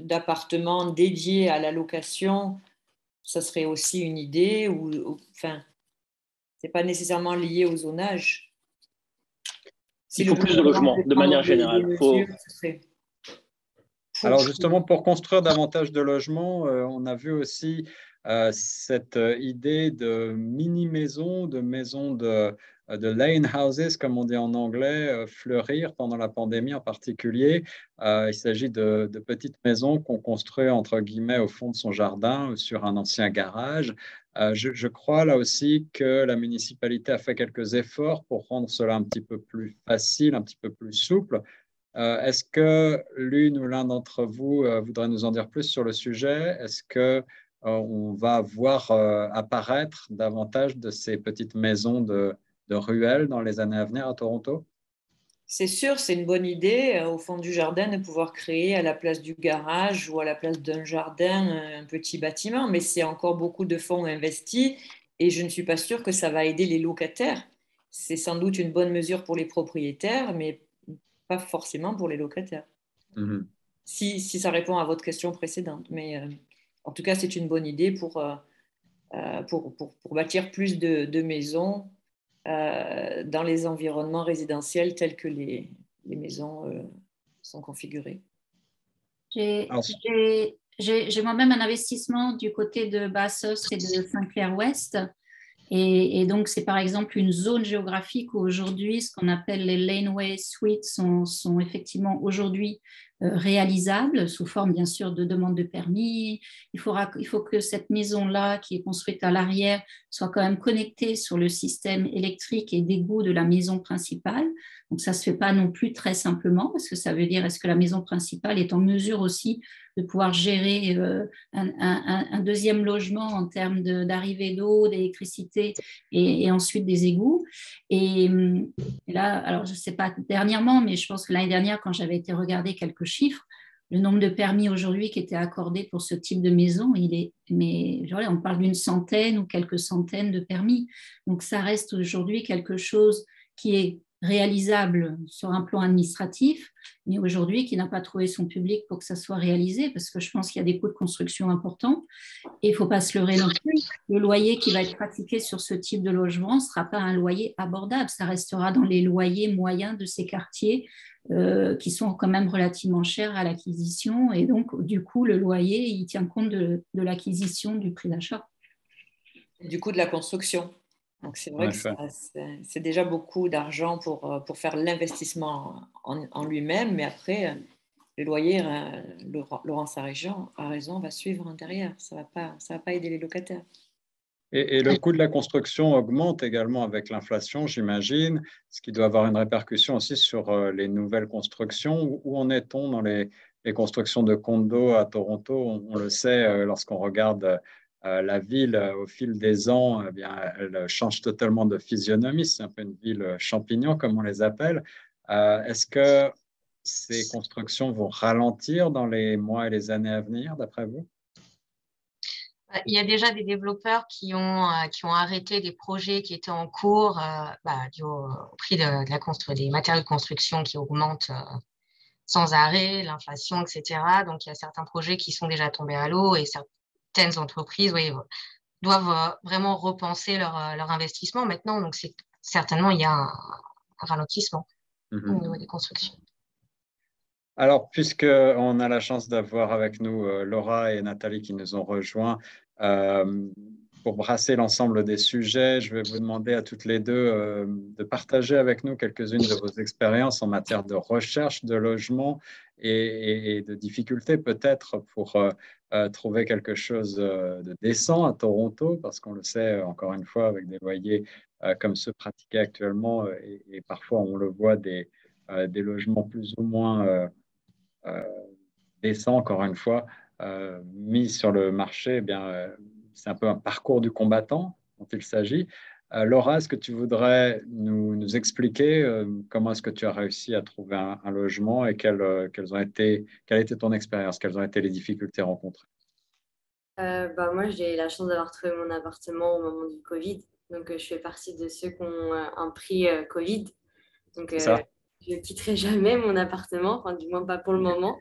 d'appartements dédiés à la location, ça serait aussi une idée. Enfin, c'est pas nécessairement lié au zonage. Si Il le faut plus de gouvernement logements, devait de prendre manière des générale. mesures, ce serait pour. Alors justement, pour construire davantage de logements, on a vu aussi cette idée de mini-maisons, de maisons de lane houses, comme on dit en anglais, fleurir pendant la pandémie en particulier. Il s'agit de petites maisons qu'on construit entre guillemets au fond de son jardin ou sur un ancien garage. Je crois là aussi que la municipalité a fait quelques efforts pour rendre cela un petit peu plus facile, un petit peu plus souple. Est-ce que l'une ou l'un d'entre vous voudrait nous en dire plus sur le sujet? Est-ce que on va voir apparaître davantage de ces petites maisons de ruelles dans les années à venir à Toronto? C'est sûr, c'est une bonne idée au fond du jardin de pouvoir créer à la place du garage ou à la place d'un jardin un petit bâtiment, mais c'est encore beaucoup de fonds investis et je ne suis pas sûre que ça va aider les locataires. C'est sans doute une bonne mesure pour les propriétaires, mais pas forcément pour les locataires. Mhm. Si ça répond à votre question précédente. Mais en tout cas, c'est une bonne idée pour bâtir plus de maisons dans les environnements résidentiels tels que les maisons sont configurées. J'ai Alors, j'ai moi-même un investissement du côté de Bassos et de Saint-Clair-Ouest. Et donc, c'est par exemple une zone géographique où aujourd'hui, ce qu'on appelle les laneway suites sont effectivement aujourd'hui réalisables sous forme, bien sûr, de demande de permis. Il faut que cette maison-là, qui est construite à l'arrière, soit quand même connectée sur le système électrique et d'égout de la maison principale. Donc, ça ne se fait pas non plus très simplement parce que ça veut dire est-ce que la maison principale est en mesure aussi de pouvoir gérer un deuxième logement en termes d'arrivée d'eau, d'électricité et ensuite des égouts. Et là, alors je ne sais pas dernièrement, mais je pense que l'année dernière, quand j'avais été regarder quelques chiffres, le nombre de permis aujourd'hui qui étaient accordés pour ce type de maison, mais voilà, on parle d'une centaine ou quelques centaines de permis. Donc ça reste aujourd'hui quelque chose qui est réalisable sur un plan administratif, mais aujourd'hui qui n'a pas trouvé son public pour que ça soit réalisé, parce que je pense qu'il y a des coûts de construction importants. Et il ne faut pas se leurrer non plus. Le loyer qui va être pratiqué sur ce type de logement ne sera pas un loyer abordable. Ça restera dans les loyers moyens de ces quartiers qui sont quand même relativement chers à l'acquisition. Et donc, du coup, le loyer, il tient compte de l'acquisition, du prix d'achat. Du coup, de la construction. Donc, c'est en vrai que effet. c'est déjà beaucoup d'argent pour faire l'investissement en lui-même, mais après, le loyer, Laurence a raison, va suivre derrière. Ça va pas aider les locataires. Et le coût de la construction augmente également avec l'inflation, j'imagine, ce qui doit avoir une répercussion aussi sur les nouvelles constructions. Où en est-on dans les constructions de condos à Toronto? On le sait, lorsqu'on regarde la ville au fil des ans, eh bien, elle change totalement de physionomie. C'est un peu une ville champignon, comme on les appelle. Est-ce que ces constructions vont ralentir dans les mois et les années à venir, d'après vous? Il y a déjà des développeurs qui ont arrêté des projets qui étaient en cours dû au prix des matériaux de construction qui augmentent sans arrêt, l'inflation, etc. Donc, il y a certains projets qui sont déjà tombés à l'eau et certaines entreprises doivent vraiment repenser leur investissement maintenant. Donc, certainement, il y a un ralentissement au niveau des constructions. Alors, puisqu'on a la chance d'avoir avec nous Laura et Nathalie qui nous ont rejoints euh, pour brasser l'ensemble des sujets, je vais vous demander à toutes les deux de partager avec nous quelques-unes de vos expériences en matière de recherche de logement et de difficultés peut-être pour trouver quelque chose de décent à Toronto, parce qu'on le sait encore une fois avec des loyers comme ceux pratiqués actuellement et parfois on le voit des logements plus ou moins euh, décent, encore une fois, mis sur le marché, eh bien, c'est un peu un parcours du combattant dont il s'agit. Laura, est-ce que tu voudrais nous expliquer comment est-ce que tu as réussi à trouver un logement et quelle a été ton expérience, quelles ont été les difficultés rencontrées? Moi, j'ai la chance d'avoir trouvé mon appartement au moment du Covid. Donc, je fais partie de ceux qui ont un prix Covid. Donc, C'est ça? je ne quitterai jamais mon appartement, enfin, du moins pas pour le moment,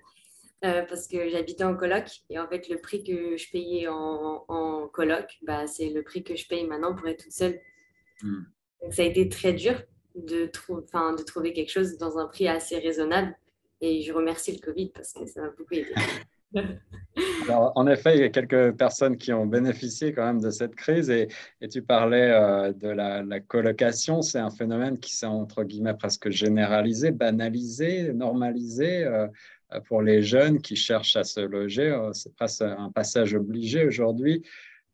parce que j'habitais en coloc. Et en fait, le prix que je payais en coloc, c'est le prix que je paye maintenant pour être toute seule. Hmm. Donc, ça a été très dur de trouver quelque chose dans un prix assez raisonnable. Et je remercie le Covid parce que ça m'a beaucoup aidé. Alors, en effet, il y a quelques personnes qui ont bénéficié quand même de cette crise et tu parlais de la colocation. C'est un phénomène qui s'est, entre guillemets, presque généralisé, banalisé, normalisé pour les jeunes qui cherchent à se loger. C'est presque un passage obligé aujourd'hui.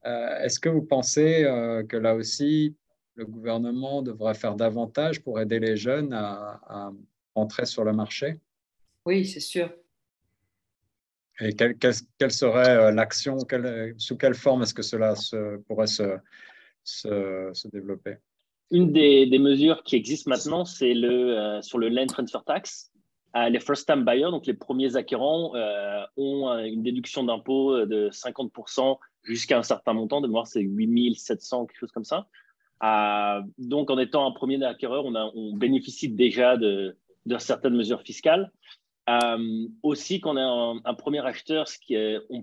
Est-ce que vous pensez que là aussi, le gouvernement devrait faire davantage pour aider les jeunes à entrer sur le marché? Oui, c'est sûr. Et quelle serait l'action, sous quelle forme est-ce que cela pourrait se développer? Une des mesures qui existent maintenant, c'est sur le Land Transfer Tax. Les first-time buyers, donc les premiers acquérants, ont une déduction d'impôt de 50% jusqu'à un certain montant. De mémoire, c'est 8 700, quelque chose comme ça. Donc, en étant un premier acquéreur, on bénéficie déjà de certaines mesures fiscales. Aussi, quand on est un premier acheteur,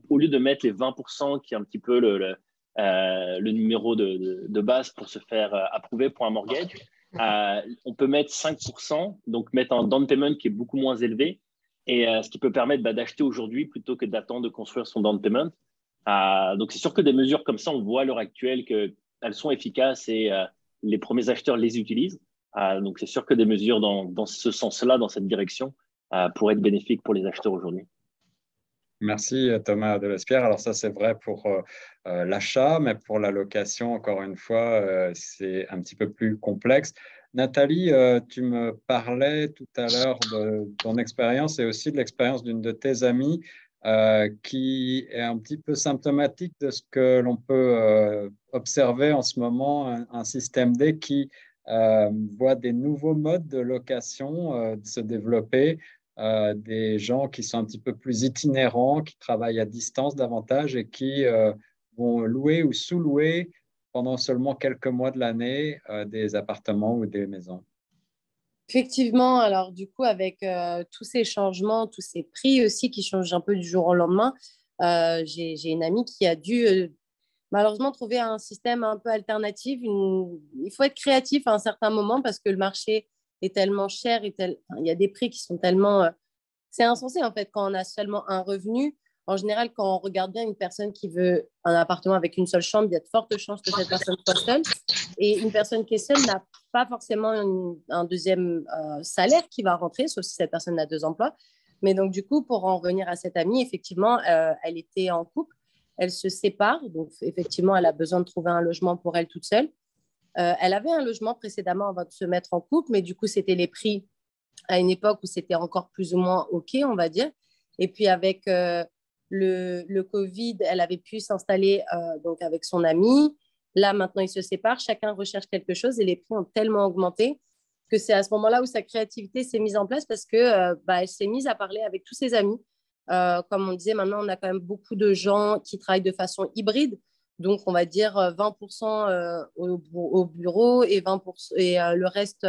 au lieu de mettre les 20%, qui est un petit peu le numéro de base pour se faire approuver pour un mortgage, on peut mettre 5%, donc mettre un down payment qui est beaucoup moins élevé, et ce qui peut permettre d'acheter aujourd'hui plutôt que d'attendre de construire son down payment. Donc, c'est sûr que des mesures comme ça, on voit à l'heure actuelle qu'elles sont efficaces et les premiers acheteurs les utilisent. Donc, c'est sûr que des mesures dans ce sens-là, dans cette direction, pour être bénéfique pour les acheteurs aujourd'hui. Merci Thomas Delespierre. Alors ça, c'est vrai pour l'achat, mais pour la location, encore une fois, c'est un petit peu plus complexe. Nathalie, tu me parlais tout à l'heure de ton expérience et aussi de l'expérience d'une de tes amies qui est un petit peu symptomatique de ce que l'on peut observer en ce moment, un système D qui voit des nouveaux modes de location se développer, des gens qui sont un petit peu plus itinérants, qui travaillent à distance davantage et qui vont louer ou sous-louer pendant seulement quelques mois de l'année des appartements ou des maisons. Effectivement, alors du coup, avec tous ces changements, tous ces prix aussi qui changent un peu du jour au lendemain, j'ai une amie qui a dû malheureusement trouver un système un peu alternatif. Il faut être créatif à un certain moment parce que le marché est tellement cher, il y a des prix qui sont tellement... c'est insensé en fait quand on a seulement un revenu. En général, quand on regarde bien une personne qui veut un appartement avec une seule chambre, il y a de fortes chances que cette personne soit seule. Et une personne qui est seule n'a pas forcément un deuxième salaire qui va rentrer, sauf si cette personne a 2 emplois. Mais donc, du coup, pour en revenir à cette amie, effectivement, elle était en couple. Elle se sépare. Donc, effectivement, elle a besoin de trouver un logement pour elle toute seule. Elle avait un logement précédemment avant de se mettre en couple, mais du coup, c'était les prix à une époque où c'était encore plus ou moins OK, on va dire. Et puis, avec le Covid, elle avait pu s'installer donc avec son ami. Là, maintenant, ils se séparent. Chacun recherche quelque chose et les prix ont tellement augmenté que c'est à ce moment-là où sa créativité s'est mise en place parce que elle s'est mise à parler avec tous ses amis. Comme on disait, maintenant, on a quand même beaucoup de gens qui travaillent de façon hybride. Donc, on va dire 20% au bureau et 20% et le reste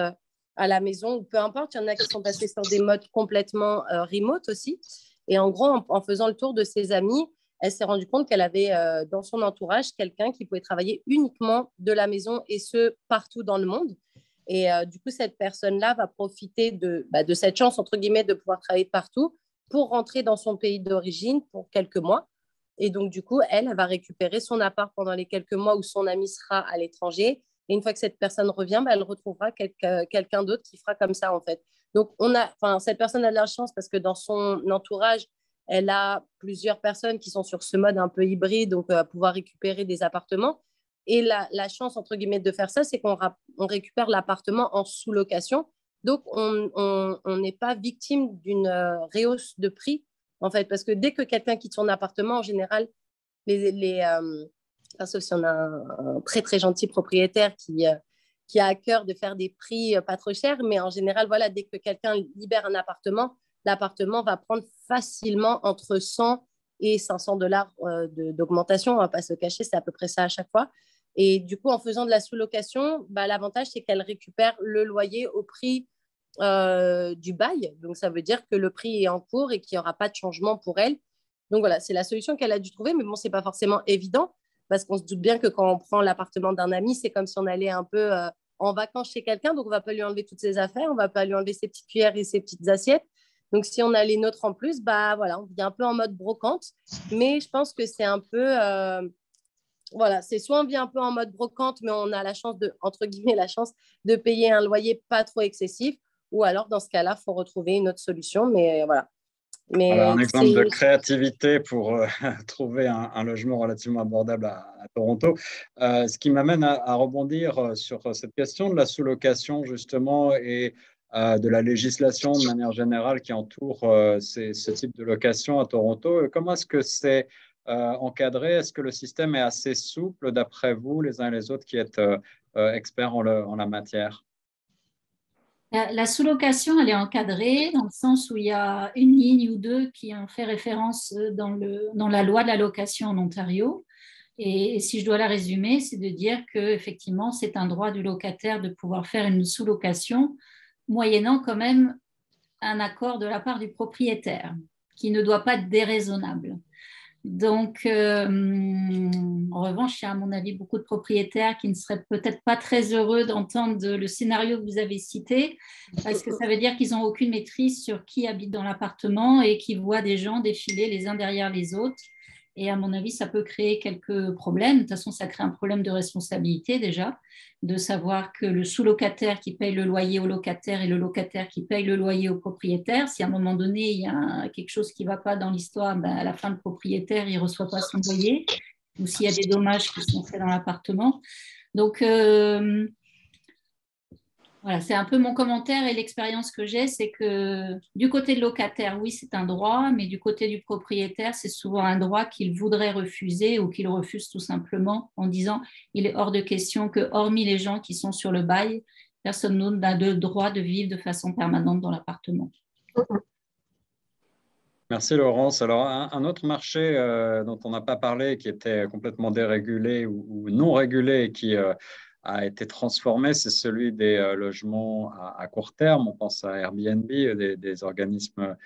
à la maison, ou peu importe. Il y en a qui sont passés sur des modes complètement remote aussi. Et en gros, en faisant le tour de ses amis, elle s'est rendue compte qu'elle avait dans son entourage quelqu'un qui pouvait travailler uniquement de la maison et ce, partout dans le monde. Et du coup, cette personne-là va profiter de cette chance, entre guillemets, de pouvoir travailler partout pour rentrer dans son pays d'origine pour quelques mois. Et donc, du coup, elle va récupérer son appart pendant les quelques mois où son ami sera à l'étranger. Et une fois que cette personne revient, elle retrouvera quelqu'un d'autre qui fera comme ça, en fait. Donc, cette personne a de la chance parce que dans son entourage, elle a plusieurs personnes qui sont sur ce mode un peu hybride, donc pouvoir récupérer des appartements. Et la chance, entre guillemets, de faire ça, c'est qu'on récupère l'appartement en sous-location. Donc, on n'est pas victime d'une rehausse de prix, en fait, parce que dès que quelqu'un quitte son appartement, en général, sauf si on a un très, très gentil propriétaire qui a à cœur de faire des prix pas trop chers, mais en général, voilà, dès que quelqu'un libère un appartement, l'appartement va prendre facilement entre 100 et 500 dollars d'augmentation. On ne va pas se cacher, c'est à peu près ça à chaque fois. Et du coup, en faisant de la sous-location, l'avantage, c'est qu'elle récupère le loyer au prix du bail. Donc, ça veut dire que le prix est en cours et qu'il n'y aura pas de changement pour elle. Donc, voilà, c'est la solution qu'elle a dû trouver. Mais bon, ce n'est pas forcément évident parce qu'on se doute bien que quand on prend l'appartement d'un ami, c'est comme si on allait un peu en vacances chez quelqu'un. Donc, on ne va pas lui enlever toutes ses affaires. On ne va pas lui enlever ses petites cuillères et ses petites assiettes. Donc, si on a les nôtres en plus, voilà, on vit un peu en mode brocante. Mais je pense que c'est un peu... voilà, c'est soit on vit un peu en mode brocante, mais on a la chance entre guillemets, la chance de payer un loyer pas trop excessif, ou alors dans ce cas-là, il faut retrouver une autre solution. Mais voilà. Voilà un Mais exemple de créativité pour trouver un logement relativement abordable à Toronto. Ce qui m'amène à rebondir sur cette question de la sous-location, justement, et de la législation de manière générale qui entoure ce type de location à Toronto. Comment est-ce que c'est encadré? Est-ce que le système est assez souple, d'après vous, les uns et les autres qui êtes experts en la matière? La sous-location, elle est encadrée dans le sens où il y a une ligne ou deux qui en fait référence dans la loi de la location en Ontario. Et si je dois la résumer, c'est de dire qu'effectivement, c'est un droit du locataire de pouvoir faire une sous-location, moyennant quand même un accord de la part du propriétaire, qui ne doit pas être déraisonnable. Donc, en revanche, il y a à mon avis beaucoup de propriétaires qui ne seraient peut-être pas très heureux d'entendre le scénario que vous avez cité, parce que ça veut dire qu'ils n'ont aucune maîtrise sur qui habite dans l'appartement et qui voient des gens défiler les uns derrière les autres. Et à mon avis, ça peut créer quelques problèmes. De toute façon, ça crée un problème de responsabilité déjà, de savoir que le sous-locataire qui paye le loyer au locataire et le locataire qui paye le loyer au propriétaire, si à un moment donné, il y a quelque chose qui ne va pas dans l'histoire, à la fin, le propriétaire, il ne reçoit pas son loyer, ou s'il y a des dommages qui sont faits dans l'appartement. Donc, voilà, c'est un peu mon commentaire et l'expérience que j'ai, c'est que du côté de locataire, oui, c'est un droit, mais du côté du propriétaire, c'est souvent un droit qu'il voudrait refuser ou qu'il refuse tout simplement en disant il est hors de question que, hormis les gens qui sont sur le bail, personne d'autre n'a le droit de vivre de façon permanente dans l'appartement. Merci Laurence. Alors, un autre marché dont on n'a pas parlé, qui était complètement dérégulé ou non régulé et qui a été transformé, c'est celui des logements à court terme. On pense à Airbnb, des organismes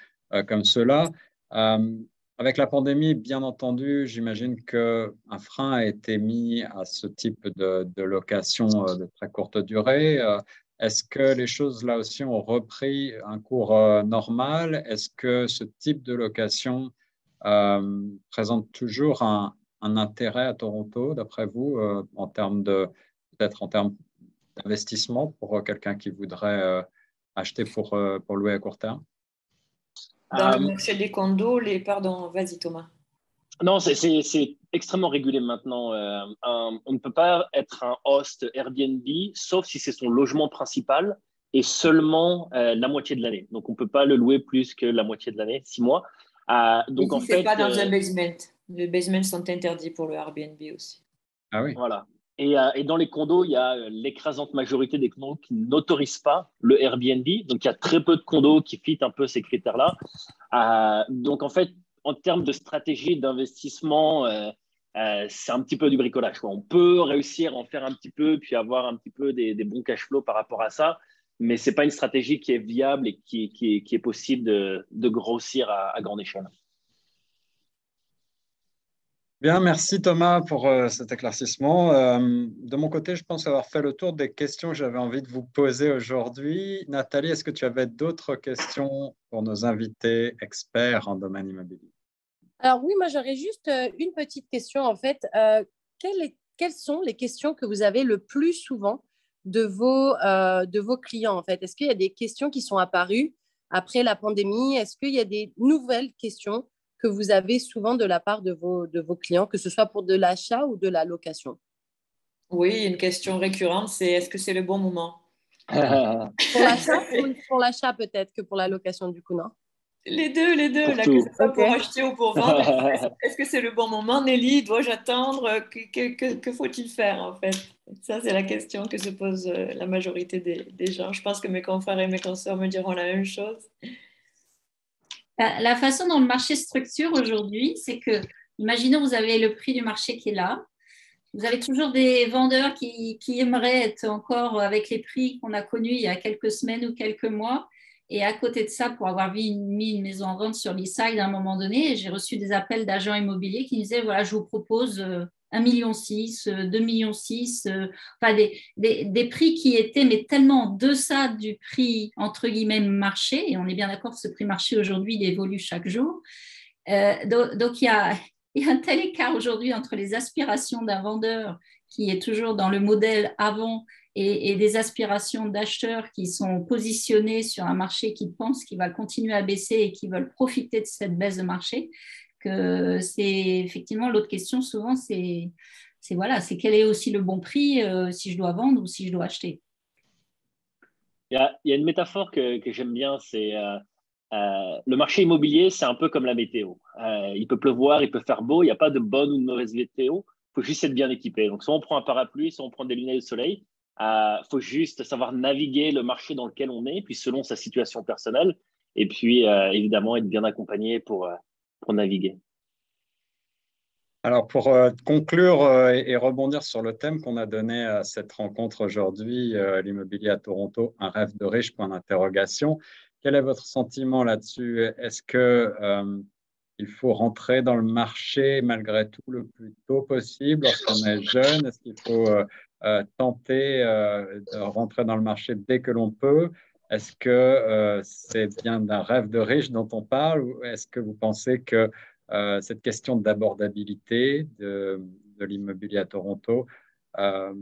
comme ceux-là. Avec la pandémie, bien entendu, j'imagine qu'un frein a été mis à ce type de location de très courte durée. Est-ce que les choses là aussi ont repris un cours normal? Est-ce que ce type de location présente toujours un intérêt à Toronto, d'après vous, peut-être en termes d'investissement pour quelqu'un qui voudrait acheter pour louer à court terme? Dans le marché des condos, pardon, vas-y Thomas. Non, c'est extrêmement régulé maintenant. On ne peut pas être un host Airbnb, sauf si c'est son logement principal et seulement la moitié de l'année. Donc, on ne peut pas le louer plus que la moitié de l'année, 6 mois. Donc, et si ce n'est pas dans un basement. Les basements sont interdits pour le Airbnb aussi. Ah oui. Voilà. Et dans les condos, il y a l'écrasante majorité des condos qui n'autorisent pas le Airbnb. Donc, il y a très peu de condos qui fitent un peu ces critères-là. Donc, en fait, en termes de stratégie d'investissement, c'est un petit peu du bricolage, quoi. On peut réussir à en faire un petit peu, puis avoir un petit peu des bons cash flows par rapport à ça, mais ce n'est pas une stratégie qui est viable et qui est possible de grossir à grande échelle. Bien, merci Thomas pour cet éclaircissement. De mon côté, je pense avoir fait le tour des questions que j'avais envie de vous poser aujourd'hui. Nathalie, est-ce que tu avais d'autres questions pour nos invités experts en domaine immobilier? Alors oui, moi j'aurais juste une petite question en fait. Quelles sont les questions que vous avez le plus souvent de vos clients en fait? Est-ce qu'il y a des questions qui sont apparues après la pandémie? Est-ce qu'il y a des nouvelles questions que vous avez souvent de la part de vos clients, que ce soit pour de l'achat ou de la location? Oui, une question récurrente, c'est est-ce que c'est le bon moment? Pour l'achat, pour l'achat peut-être que pour la location du coup, non? Les deux, Pour là, que ce tout. soit Ok. pour acheter ou pour vendre. Est-ce que c'est le bon moment, Nelly? Dois-je attendre? Que faut-il faire, en fait? Ça, c'est la question que se pose la majorité des gens. Je pense que mes confrères et mes consoeurs me diront la même chose. La façon dont le marché structure aujourd'hui, c'est que, imaginons, vous avez le prix du marché qui est là. Vous avez toujours des vendeurs qui aimeraient être encore avec les prix qu'on a connus il y a quelques semaines ou quelques mois. Et à côté de ça, pour avoir mis une maison en vente sur l'e-side à un moment donné, j'ai reçu des appels d'agents immobiliers qui me disaient, voilà, je vous propose 1,6 million, 2,6 millions, enfin des prix qui étaient mais tellement en deçà du prix, entre guillemets, marché. Et on est bien d'accord que ce prix marché aujourd'hui, il évolue chaque jour. Donc il y a un tel écart aujourd'hui entre les aspirations d'un vendeur qui est toujours dans le modèle avant et des aspirations d'acheteurs qui sont positionnés sur un marché qui pensent qu'il va continuer à baisser et qui veulent profiter de cette baisse de marché, que c'est effectivement l'autre question souvent, c'est voilà, c'est quel est aussi le bon prix si je dois vendre ou si je dois acheter. Il y a une métaphore que j'aime bien, c'est le marché immobilier, c'est un peu comme la météo. Il peut pleuvoir, il peut faire beau, il n'y a pas de bonne ou de mauvaise météo. Il faut juste être bien équipé. Donc, soit on prend un parapluie, soit on prend des lunettes de soleil. Il faut juste savoir naviguer le marché dans lequel on est, puis selon sa situation personnelle, et puis évidemment être bien accompagné pour naviguer. Alors, pour conclure et rebondir sur le thème qu'on a donné à cette rencontre aujourd'hui, l'immobilier à Toronto, un rêve de riche, point d'interrogation. Quel est votre sentiment là-dessus? Est-ce que il faut rentrer dans le marché malgré tout le plus tôt possible lorsqu'on est jeune? Est-ce qu'il faut tenter de rentrer dans le marché dès que l'on peut? Est-ce que c'est bien d'un rêve de riche dont on parle ou est-ce que vous pensez que cette question d'abordabilité de l'immobilier à Toronto, euh,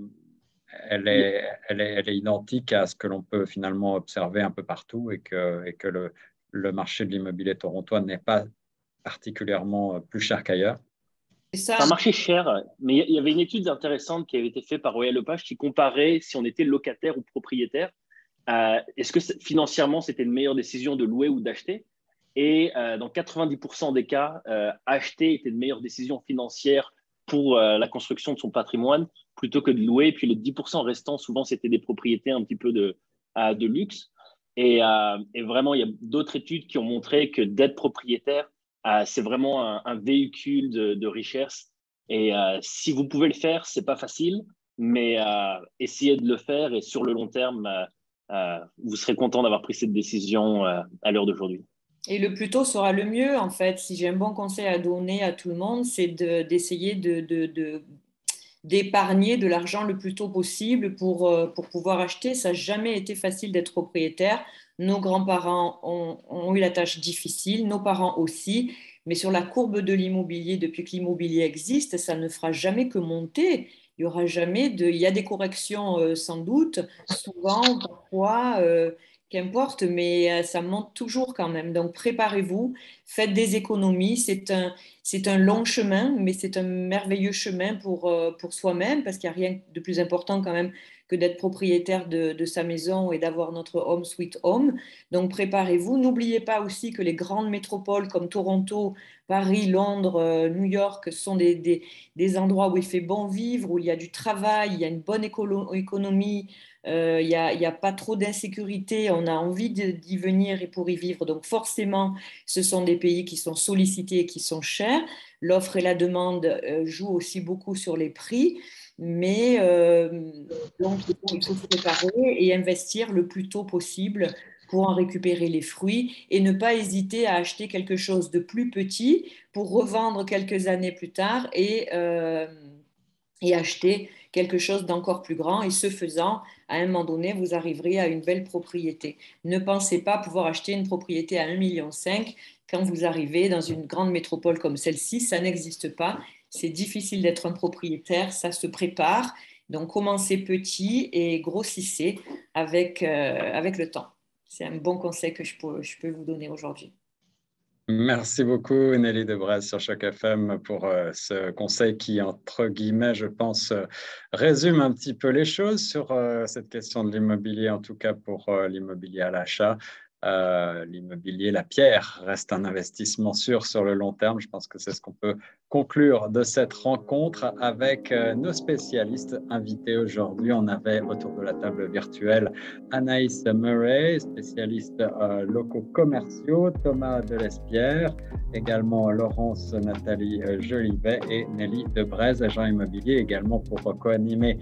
elle est identique à ce que l'on peut finalement observer un peu partout et que le marché de l'immobilier torontois n'est pas particulièrement plus cher qu'ailleurs. C'est C'est un ça. marché cher, mais il y avait une étude intéressante qui avait été faite par Royal Lepage qui comparait si on était locataire ou propriétaire. Est-ce que financièrement, c'était une meilleure décision de louer ou d'acheter? Et dans 90% des cas, acheter était une meilleure décision financière pour la construction de son patrimoine plutôt que de louer. Et puis les 10% restants, souvent, c'était des propriétés un petit peu de luxe. Et vraiment, il y a d'autres études qui ont montré que d'être propriétaire, c'est vraiment un véhicule de richesse. Et si vous pouvez le faire, c'est pas facile, mais essayez de le faire et sur le long terme, vous serez content d'avoir pris cette décision à l'heure d'aujourd'hui. Et le plus tôt sera le mieux, en fait. Si j'ai un bon conseil à donner à tout le monde, c'est d'essayer d'épargner de l'argent le plus tôt possible pour pouvoir acheter. Ça n'a jamais été facile d'être propriétaire. Nos grands-parents ont eu la tâche difficile, nos parents aussi. Mais sur la courbe de l'immobilier, depuis que l'immobilier existe, ça ne fera jamais que monter. Il y aura jamais de... Il y a des corrections sans doute, souvent, parfois, qu'importe, mais ça monte toujours quand même. Donc préparez-vous, faites des économies. C'est un long chemin, mais c'est un merveilleux chemin pour soi-même, parce qu'il n'y a rien de plus important quand même que d'être propriétaire de sa maison et d'avoir notre home sweet home. Donc préparez-vous. N'oubliez pas aussi que les grandes métropoles comme Toronto, Paris, Londres, New York sont des endroits où il fait bon vivre, où il y a du travail, il y a une bonne économie, il n'y a pas trop d'insécurité, on a envie d'y venir et pour y vivre. Donc forcément, ce sont des pays qui sont sollicités et qui sont chers. L'offre et la demande jouent aussi beaucoup sur les prix, mais donc il faut se préparer et investir le plus tôt possible pour en récupérer les fruits et ne pas hésiter à acheter quelque chose de plus petit pour revendre quelques années plus tard et acheter quelque chose d'encore plus grand. Et ce faisant, à un moment donné, vous arriverez à une belle propriété. Ne pensez pas pouvoir acheter une propriété à 1,5 million quand vous arrivez dans une grande métropole comme celle-ci. Ça n'existe pas. C'est difficile d'être un propriétaire, ça se prépare. Donc, commencez petit et grossissez avec le temps. C'est un bon conseil que je peux vous donner aujourd'hui. Merci beaucoup, Nelly Debrez sur Choc FM pour ce conseil qui, entre guillemets, je pense, résume un petit peu les choses sur cette question de l'immobilier, en tout cas pour l'immobilier à l'achat. L'immobilier, la pierre, reste un investissement sûr sur le long terme. Je pense que c'est ce qu'on peut conclure de cette rencontre avec nos spécialistes invités aujourd'hui. On avait autour de la table virtuelle Anaïs Murray, spécialiste locaux commerciaux, Thomas Delespierre, également Laurence Nathalie Jolivet et Nelly Debrez, agent immobilier, également pour co-animer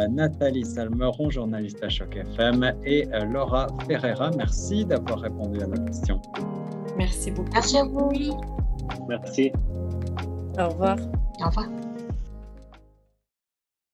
Nathalie Salmeron, journaliste à Choc FM, et Laura Ferreira. Merci d'avoir répondu à nos questions. Merci beaucoup. Merci à vous. Merci. Au revoir. Au revoir.